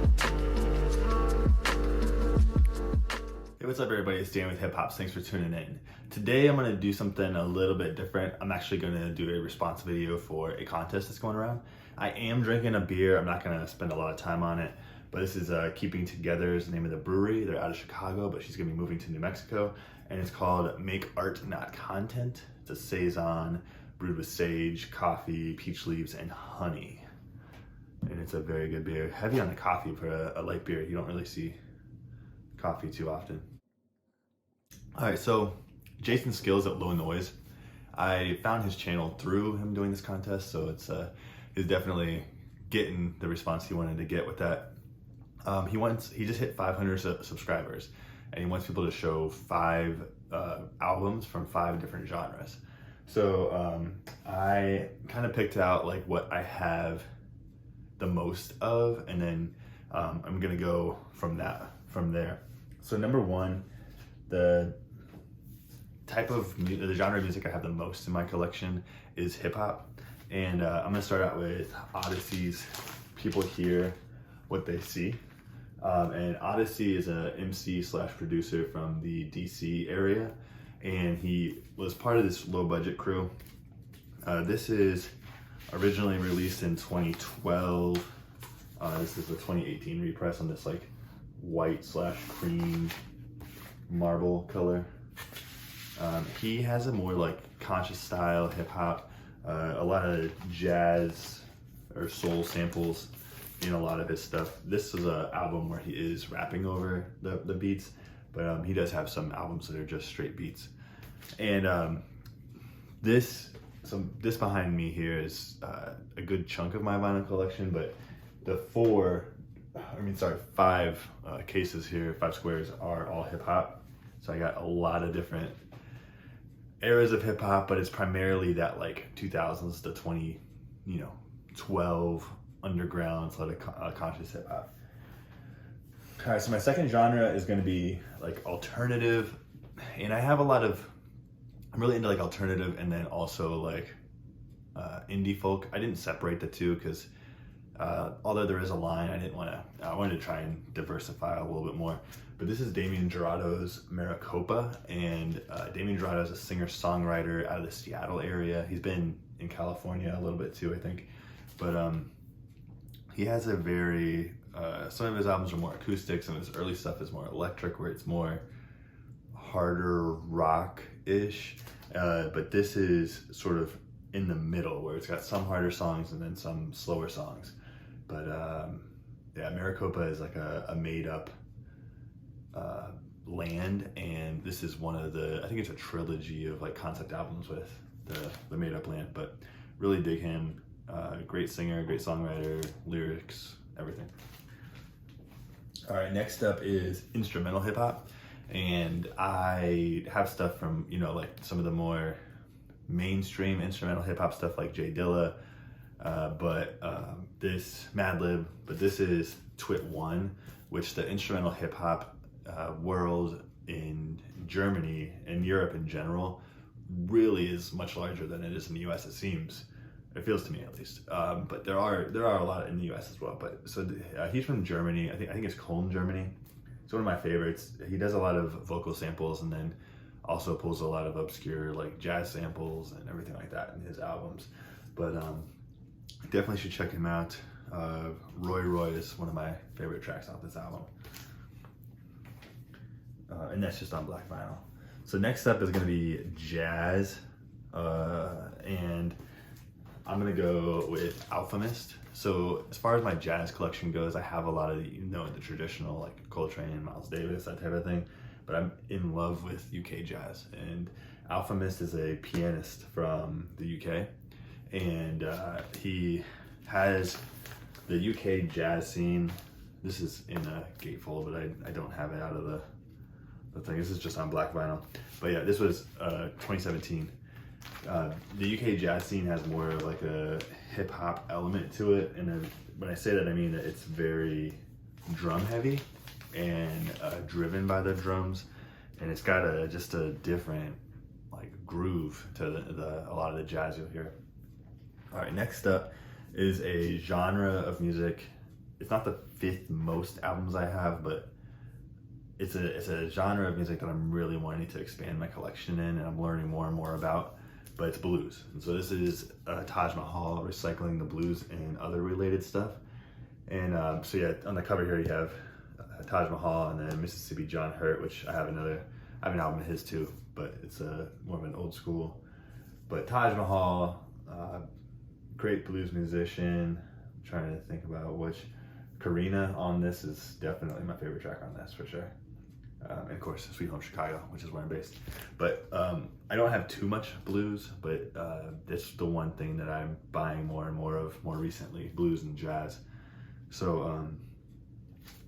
Hey, what's up everybody? It's Dan with Hip Hops. Thanks for tuning in. Today I'm going to do something a little bit different. I'm actually going to do a response video for a contest that's going around. I am drinking a beer. I'm not going to spend a lot of time on it, but this is Keeping Together is the name of the brewery. They're out of Chicago, but she's going to be moving to New Mexico, and it's called Make Art Not Content. It's a saison brewed with sage, coffee, peach leaves, and honey. And it's a very good beer. Heavy on the coffee for a light beer. You don't really see coffee too often. All right, so Jason Skilz at Low Noise. I found his channel through him doing this contest, so he's definitely getting the response he wanted to get with that. He just hit 500 subscribers, and he wants people to show 5 albums from 5 different genres. So I kind of picked out like what I have the most of, and then I'm gonna go from there. So number 1, the genre of music I have the most in my collection is hip hop, and I'm gonna start out with Odyssey's "People Hear What They See," and Odyssey is a MC / producer from the DC area, and he was part of this low budget crew. This is originally released in 2012. This is a 2018 repress on this like white / cream marble color. He has a more like conscious style hip hop, a lot of jazz or soul samples in a lot of his stuff. This is an album where he is rapping over the beats, but he does have some albums that are just straight beats. And this behind me here is a good chunk of my vinyl collection, but the 5 cases here, 5 squares, are all hip hop. So I got a lot of different eras of hip hop, but it's primarily that like 2000s to 2012 underground sort of conscious hip hop. All right, so my second genre is going to be like alternative, and I'm really into like alternative and then also like indie folk. I didn't separate the two because although there is a line, I wanted to try and diversify a little bit more. But this is Damien Jurado's Maricopa, and Damien Jurado is a singer-songwriter out of the Seattle area. He's been in California a little bit too, I think. But he has a very, some of his albums are more acoustic, some of his early stuff is more electric, where it's more harder rock-ish. But this is sort of in the middle, where it's got some harder songs and then some slower songs. But yeah, Maricopa is like a made-up land, and this is one of I think it's a trilogy of like concept albums with the made-up land. But really dig him. Great singer, great songwriter, lyrics, everything. All right, next up is instrumental hip-hop, and I have stuff from like some of the more mainstream instrumental hip-hop stuff like Jay Dilla, this Madlib, but this is Twit 1, which the instrumental hip-hop world in Germany and Europe in general really is much larger than it is in the US, it seems. It feels to me at least. But there are a lot in the US as well. But so he's from Germany. I think it's Cologne, Germany. It's one of my favorites. He does a lot of vocal samples and then also pulls a lot of obscure like jazz samples and everything like that in his albums. But definitely should check him out. Roy Roy is one of my favorite tracks off this album. And that's just on black vinyl. So next up is going to be jazz. And I'm going to go with Alchemist. So as far as my jazz collection goes, I have a lot of the traditional like Coltrane, Miles Davis, that type of thing. But I'm in love with UK jazz. And Alchemist is a pianist from the UK. And he has the UK jazz scene. This is in a gatefold, but I don't have it out of the thing. This is just on black vinyl. But yeah, this was 2017. The UK jazz scene has more of like a hip hop element to it. And when I say that, I mean that it's very drum heavy and driven by the drums. And it's got just a different like groove to a lot of the jazz you'll hear. All right, next up is a genre of music it's not the 5th most albums I have, but it's a genre of music that I'm really wanting to expand my collection in, and I'm learning more and more about. But it's blues, and so this is Taj Mahal recycling the blues and other related stuff. And so yeah, on the cover here you have Taj Mahal, and then Mississippi John Hurt, which I have an album of his too, but it's more of an old school. But Taj Mahal, great blues musician. I'm trying to think about which. Karina on this is definitely my favorite track on this for sure. And of course, Sweet Home Chicago, which is where I'm based. But I don't have too much blues, but it's the one thing that I'm buying more and more of more recently, blues and jazz. So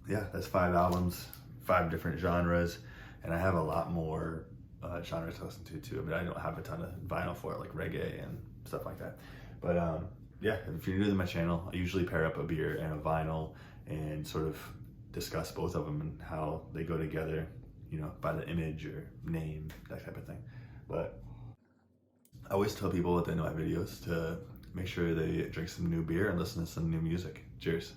yeah, that's 5 albums, 5 different genres, and I have a lot more genres to listen to too. I mean, I don't have a ton of vinyl for it, like reggae and stuff like that. But yeah, if you're new to my channel, I usually pair up a beer and a vinyl and sort of discuss both of them and how they go together, you know, by the image or name, that type of thing. But I always tell people at the end of my videos to make sure they drink some new beer and listen to some new music. Cheers.